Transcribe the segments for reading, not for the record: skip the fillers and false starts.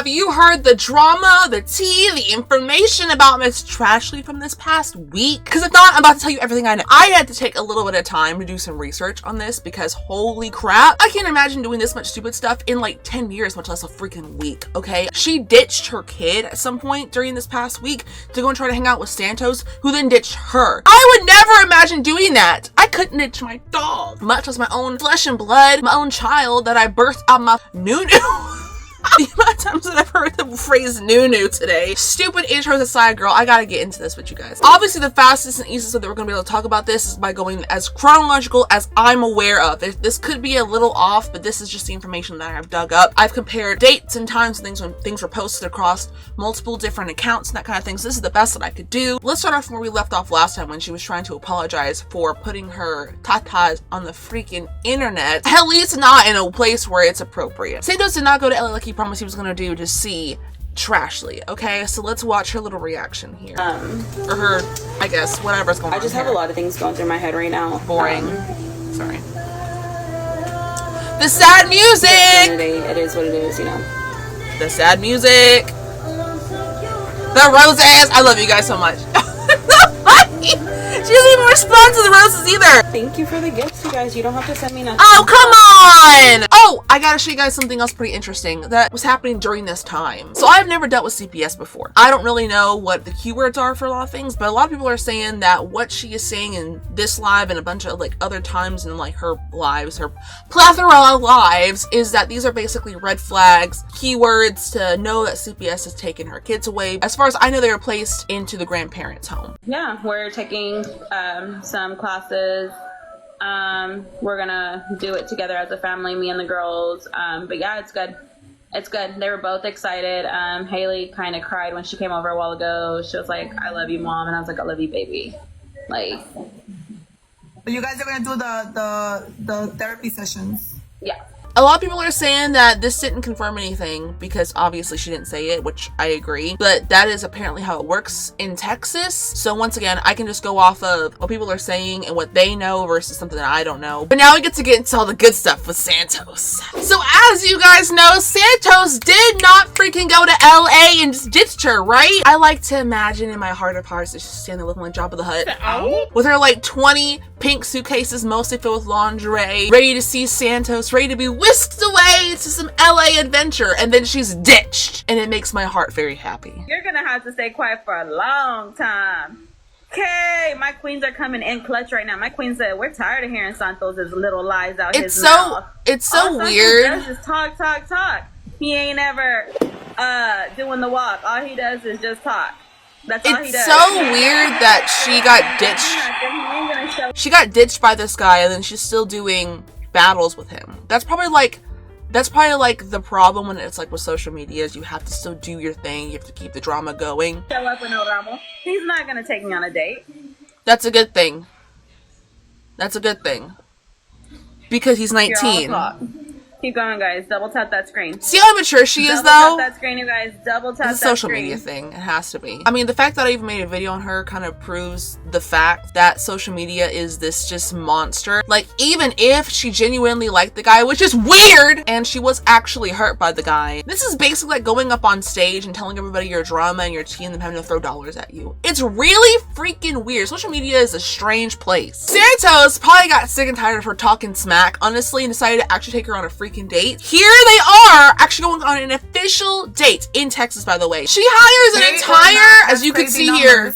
have you heard the drama, the tea, the information about Miss Trashley from this past week? Because if not, I'm about to tell you everything I know. I had to take a little bit of time to do some research on this because holy crap, I can't imagine doing this much stupid stuff in like 10 years, much less a freaking week, okay? She ditched her kid at some point during this past week to go and try to hang out with Santos, who then ditched her. I would never imagine doing that. I couldn't ditch my dog, much as my own flesh and blood, my own child that I birthed out my nunu. The amount of times that I've heard the phrase nunu today. Stupid intros aside, girl, I gotta get into this with you guys. Obviously, the fastest and easiest way that we're gonna be able to talk about this is by going as chronological as I'm aware of. This could be a little off, but this is just the information that I've dug up. I've compared dates and times and things when things were posted across multiple different accounts and that kind of thing. So this is the best that I could do. Let's start off from where we left off last time when she was trying to apologize for putting her tatas on the freaking internet. At least not in a place where it's appropriate. Santos did not go to LA like he promised he was gonna do to see Trashley. Okay, so let's watch her little reaction here. Or her, I guess, whatever's going on. I just have a lot of things going through my head right now. Boring. Sorry. The sad music! It is what it is, you know. The sad music. The roses! I love you guys so much. She doesn't even respond to the roses either. Thank you for the gifts, you guys. You don't have to send me nothing. Oh, come on! Oh, I gotta show you guys something else pretty interesting that was happening during this time. So I've never dealt with CPS before. I don't really know what the keywords are for a lot of things, but a lot of people are saying that what she is saying in this live and a bunch of like other times in like her lives, her plethora of lives, is that these are basically red flags, keywords to know that CPS has taken her kids away. As far as I know, they were placed into the grandparents' home. Yeah, we're taking some classes. We're gonna do it together as a family, me and the girls. But yeah, it's good. It's good. They were both excited. Haley kind of cried when she came over a while ago. She was like, "I love you, Mom," and I was like, "I love you, baby." Like, you guys are gonna do the therapy sessions. Yeah. A lot of people are saying that this didn't confirm anything because obviously she didn't say it, which I agree, but that is apparently how it works in Texas. So once again, I can just go off of what people are saying and what they know versus something that I don't know. But now we get to get into all the good stuff with Santos. So as you guys know, Santos did not freaking go to LA and just ditched her, right? I like to imagine in my heart of hearts that she's standing there looking like Jabba the Hutt with her like 20 pink suitcases mostly filled with lingerie, ready to see Santos, ready to be whisked away to some LA adventure, and then she's ditched, and it makes my heart very happy. You're gonna have to stay quiet for a long time. Okay, my queens are coming in clutch right now. My queen said, "We're tired of hearing Santos' little lies out his mouth." It's so All weird. Santos does is talk, talk, talk. He ain't ever doing the walk. All he does is just talk. That's all he does. It's so weird that she got ditched. She got ditched by this guy, and then she's still doing battles with him. That's probably like the problem when it's like with social media is you have to still do your thing. You have to keep the drama going. Show up with no drama. He's not gonna take me on a date. That's a good thing. That's a good thing. Because he's 19. Keep going, guys. Double tap that screen. See how mature she is, though? Double tap that screen, you guys. Double tap that screen. It's a social media thing. It has to be. I mean, the fact that I even made a video on her kind of proves the fact that social media is this just monster. Like, even if she genuinely liked the guy, which is weird, and she was actually hurt by the guy, this is basically like going up on stage and telling everybody your drama and your tea and them having to throw dollars at you. It's really freaking weird. Social media is a strange place. Santos probably got sick and tired of her talking smack, honestly, and decided to actually take her on a freaking date. Here they are actually going on an official date in Texas, by the way. She hires an entire, as you can see here,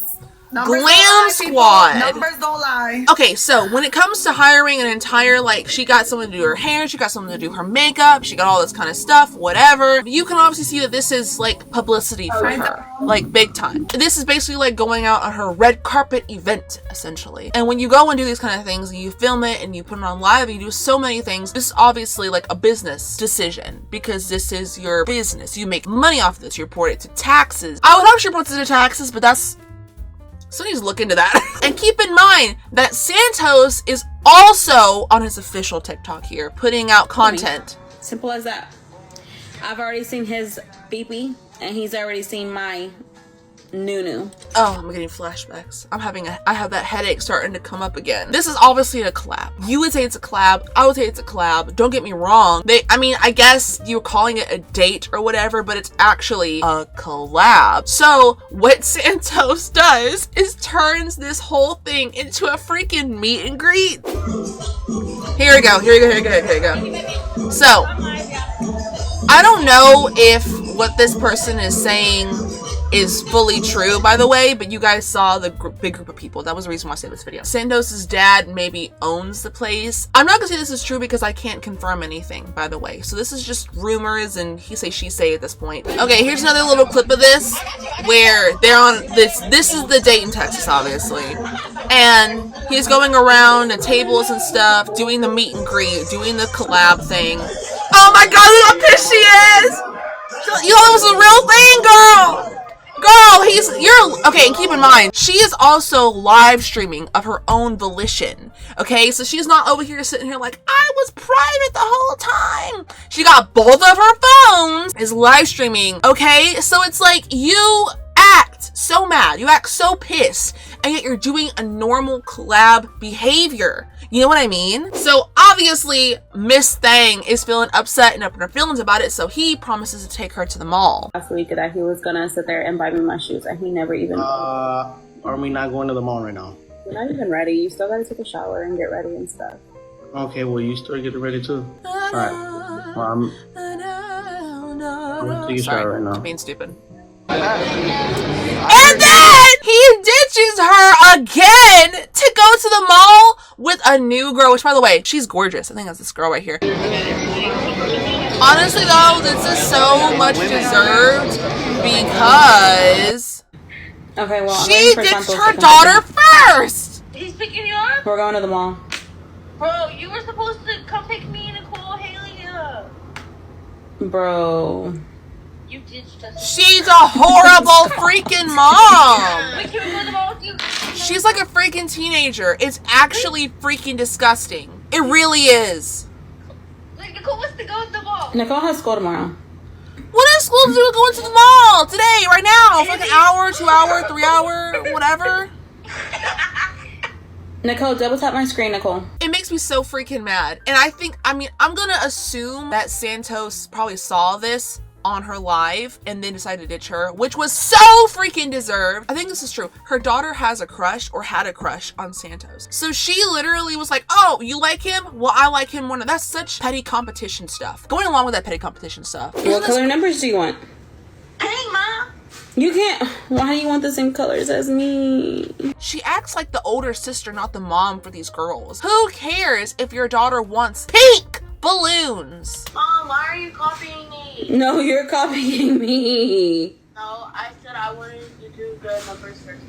glam squad. Numbers don't lie. Okay, so when it comes to hiring an entire, like, she got someone to do her hair, she got someone to do her makeup, she got all this kind of stuff, whatever. You can obviously see that this is, like, publicity for her. Like, big time. This is basically like going out on her red carpet event, essentially. And when you go and do these kind of things, and you film it, and you put it on live, and you do so many things, this is obviously, like, a business decision. Because this is your business. You make money off of this. You report it to taxes. I would hope she reports it to taxes, but that's... So needs to look into that. And keep in mind that Santos is also on his official TikTok here, putting out content. Simple as that. I've already seen his BB, and he's already seen my Nunu. Oh, I'm getting flashbacks. I have that headache starting to come up again. This is obviously a collab. You would say it's a collab. I would say it's a collab. Don't get me wrong. I guess you're calling it a date or whatever, but it's actually a collab. So what Santos does is turns this whole thing into a freaking meet and greet. Here we go. So I don't know if what this person is saying is fully true, by the way, but you guys saw the big group of people. That was the reason why I saved this video. Santos's dad maybe owns the place. I'm not gonna say this is true because I can't confirm anything, by the way. So this is just rumors and he say, she say at this point. Okay, here's another little clip of this where they're on this. This is the date in Texas, obviously. And he's going around the tables and stuff, doing the meet and greet, doing the collab thing. Oh my god, look how pissed she is! You thought it was a real thing, girl! Girl, okay, and keep in mind, she is also live streaming of her own volition, okay? So she's not over here sitting here like, I was private the whole time. She got both of her phones, is live streaming, okay? So it's like, you act so mad, you act so pissed, and yet you're doing a normal collab behavior. You know what I mean? So obviously, Miss Thang is feeling upset and up in her feelings about it, so he promises to take her to the mall. Last week that he was gonna sit there and buy me my shoes, and he never even. Are we not going to the mall right now? You're not even ready. You still gotta take a shower and get ready and stuff. Okay, well, you start getting ready too. Alright. Well, I'm gonna take a shower right now. I'm being stupid. And then he ditches her again to go to the mall with a new girl, which, by the way, she's gorgeous. I think that's this girl right here. Honestly, though, this is so much deserved because she ditched her daughter first. He's picking you up? We're going to the mall. Bro, you were supposed to come pick me, Nicole, Haley up. Bro. You ditched us. She's a horrible freaking mom. Wait, can we go to the mall with you? She's like a freaking teenager. It's actually freaking disgusting. It really is. Like, Nicole wants to go to the mall. Nicole has school tomorrow. What is school to do going to the mall today, right now? For like an hour, 2 hour, 3 hour, whatever. Nicole, double tap my screen, Nicole. It makes me so freaking mad. And I'm gonna assume that Santos probably saw this on her live and then decided to ditch her, which was so freaking deserved. I think this is true. Her daughter has a crush or had a crush on Santos. So she literally was like, oh, you like him? Well, I like him more. That's such petty competition stuff. Going along with that petty competition stuff. What color numbers do you want? Hey, Mom. You can't. Why do you want the same colors as me? She acts like the older sister, not the mom for these girls. Who cares if your daughter wants pink balloons? Mom, why are you copying me? No, you're copying me. No, I said I wanted to do the numbers first.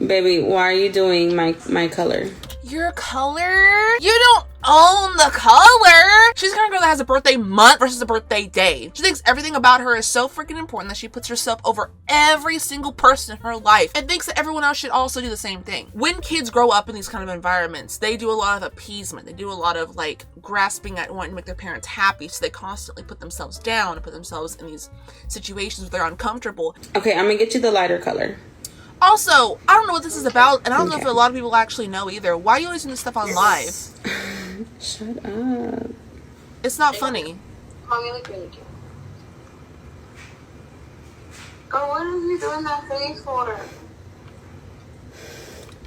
Baby, why are you doing my color? Your color? You don't own the color. She's the kind of girl that has a birthday month versus a birthday day. She thinks everything about her is so freaking important that she puts herself over every single person in her life and thinks that everyone else should also do the same thing. When kids grow up in these kind of environments, they do a lot of appeasement. They do a lot of like grasping at wanting to make their parents happy, so they constantly put themselves down and put themselves in these situations where they're uncomfortable. Okay, I'm gonna get you the lighter color. Also, I don't know what this is about, and I don't know if a lot of people actually know either. Why are you always doing this stuff on live? Shut up. It's not funny. Mom, you look really cute. Girl, what are you doing that face for?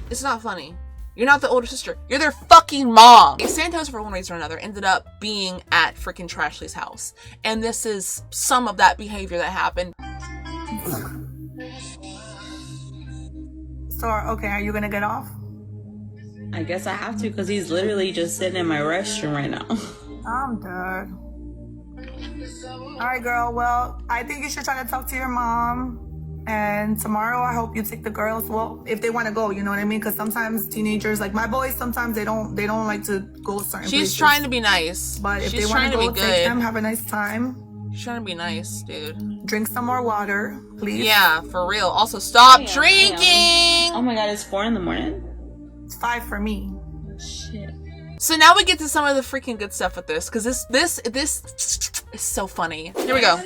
It's not funny. You're not the older sister. You're their fucking mom. Santos, for one reason or another, ended up being at freaking Trashley's house. And this is some of that behavior that happened. So, okay, are you gonna get off? I guess I have to because he's literally just sitting in my restroom right now. I'm dead. All right, girl. Well, I think you should try to talk to your mom. And tomorrow, I hope you take the girls. Well, if they want to go, you know what I mean? Because sometimes teenagers, like my boys, sometimes they don't like to go certain places. She's trying to be nice. But if She's they want to go, be take them. Have a nice time. She's trying to be nice, dude. Drink some more water, please. Yeah, for real. Also, stop drinking. Oh my god, it's 4 a.m. It's 5 for me. Shit. So now we get to some of the freaking good stuff with this, because this is so funny. Here we go.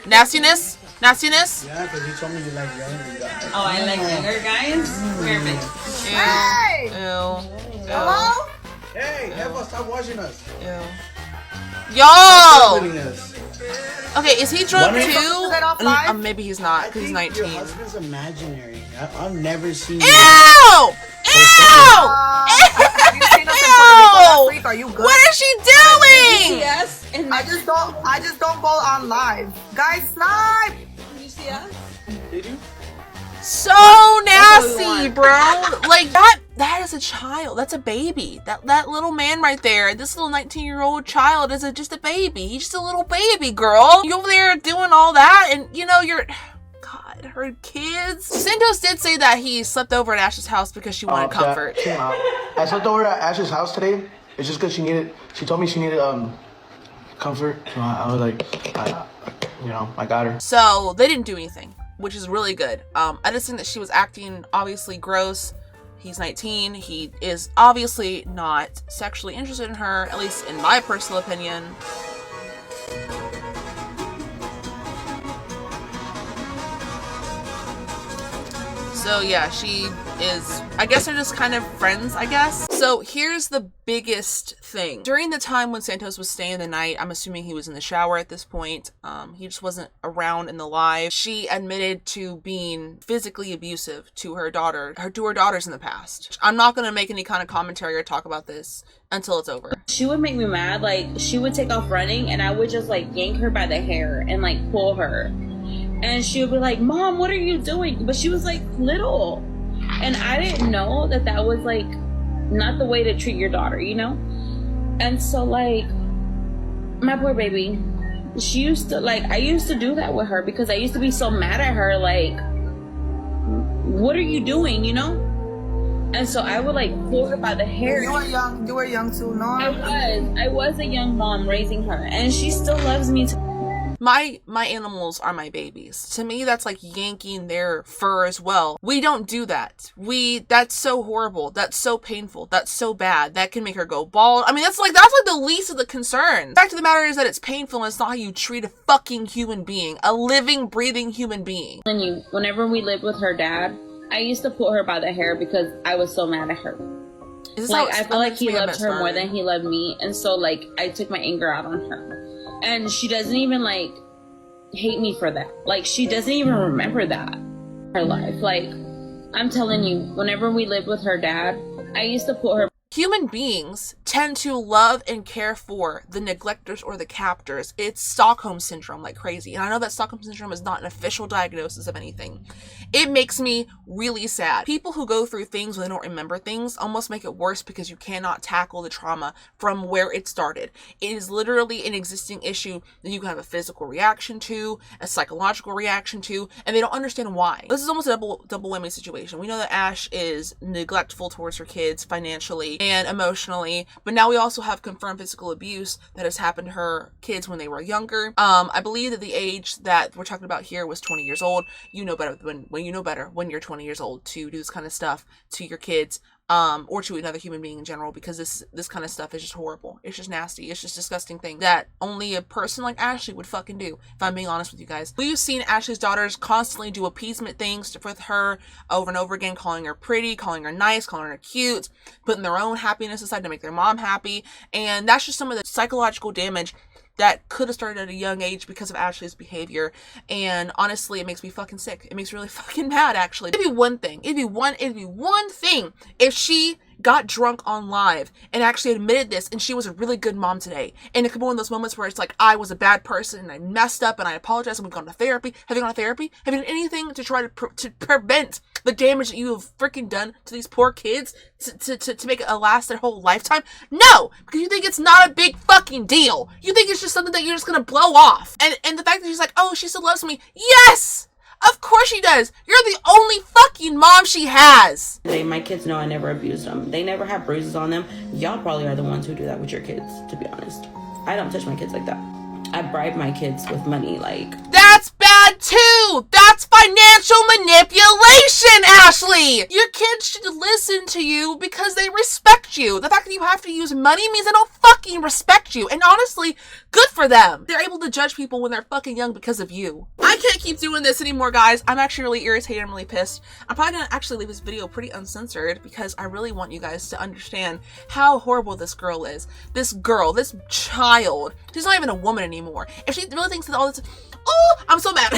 Nastiness. Nastiness? Yeah, because you told me you like younger guys. Oh, I like younger guys? Perfect. Hey! Ew. Hello? Hey, Eva, stop watching us. Yo! Stop watching us. Okay, is he drunk When too? Is that off live? Maybe he's not, because he's 19. Your husband's imaginary. I've never seen Ew! you. Ew! Have you seen us in Puerto Rico last week? Are you good? What is she doing? Yes, and I just don't go on live. Guys, snipe! you see us? Did you? So what we nasty, want. bro. Like that is a child. That's a baby. That little man right there, this little 19-year-old child is just a baby. He's just a little baby, girl. You over there doing all that, and you know you're. God, her kids. Santos did say that he slept over at Ash's house because she wanted comfort. I slept over at Ash's house today. It's just because she told me she needed comfort. So I was like, I got her. So they didn't do anything, which is really good. I just think that she was acting obviously gross. He's 19. He is obviously not sexually interested in her, at least in my personal opinion. So yeah, she is, I guess they're just kind of friends, I guess. So here's the biggest thing. During the time when Santos was staying the night, I'm assuming he was in the shower at this point. He just wasn't around in the live. She admitted to being physically abusive to her daughters in the past. I'm not going to make any kind of commentary or talk about this until it's over. She would make me mad. Like, she would take off running and I would just like yank her by the hair and like pull her. And she would be like, Mom, what are you doing? But she was like little. And I didn't know that that was like not the way to treat your daughter, you know? And so like, my poor baby, she used to like, I used to do that with her because I used to be so mad at her. Like, what are you doing, you know? And so I would like pull her by the hair. You were young too, no? I was a young mom raising her and she still loves me too. My animals are my babies. To me, that's like yanking their fur as well. We don't do that. That's so horrible. That's so painful. That's so bad. That can make her go bald. I mean, that's like the least of the concerns. The fact of the matter is that it's painful and it's not how you treat a fucking human being. A living, breathing human being. And whenever we lived with her dad, I used to pull her by the hair because I was so mad at her. Like, I feel like he loved her more than he loved me. And so like, I took my anger out on her. And she doesn't even like hate me for that. Like, she doesn't even remember that in her life. Like, I'm telling you, whenever we lived with her dad, I used to put her. Human beings tend to love and care for the neglectors or the captors. It's Stockholm Syndrome like crazy. And I know that Stockholm Syndrome is not an official diagnosis of anything. It makes me really sad. People who go through things when they don't remember things almost make it worse because you cannot tackle the trauma from where it started. It is literally an existing issue that you can have a physical reaction to, a psychological reaction to, and they don't understand why. This is almost a double whammy situation. We know that Ash is neglectful towards her kids financially and emotionally, but now we also have confirmed physical abuse that has happened to her kids when they were younger. I believe that the age that we're talking about here was 20 years old. You know better when you know better when you're 20 years old to do this kind of stuff to your kids, or to another human being in general, because this kind of stuff is just horrible. It's just nasty. It's just disgusting thing that only a person like Ashley would fucking do, if I'm being honest with you guys. We've seen Ashley's daughters constantly do appeasement things with her over and over again, calling her pretty, calling her nice, calling her cute, putting their own happiness aside to make their mom happy. And that's just some of the psychological damage that could have started at a young age because of Ashley's behavior. And honestly, it makes me fucking sick. It makes me really fucking mad, actually. It'd be one thing if she got drunk on live and actually admitted this and she was a really good mom today. And it could be one of those moments where it's like, I was a bad person and I messed up and I apologize and we've gone to therapy. Have you gone to therapy? Have you done anything to try to prevent the damage that you have freaking done to these poor kids to make it last their whole lifetime? No! Because you think it's not a big fucking deal. You think it's just something that you're just gonna blow off. And the fact that she's like, oh, she still loves me. Yes! Of course she does. You're the only fucking mom she has. My kids know I never abused them. They never have bruises on them. Y'all probably are the ones who do that with your kids, to be honest. I don't touch my kids like that. I bribe my kids with money, like... That's bad too! That's financial manipulation, Ashley! Your kids should listen to you because they respect you. The fact that you have to use money means they don't fucking respect you. And honestly, good for them. They're able to judge people when they're fucking young because of you. I can't keep doing this anymore, guys. I'm actually really irritated. I'm really pissed. I'm probably gonna actually leave this video pretty uncensored because I really want you guys to understand how horrible this girl is. This girl, this child. She's not even a woman anymore. If she really thinks that all this, oh, I'm so mad.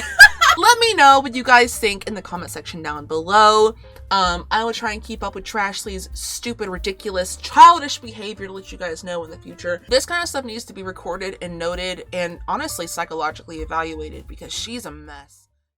Let me know what you guys think in the comment section down below. I will try and keep up with Trashley's stupid, ridiculous, childish behavior to let you guys know in the future. This kind of stuff needs to be recorded and noted and honestly psychologically evaluated because she's a mess.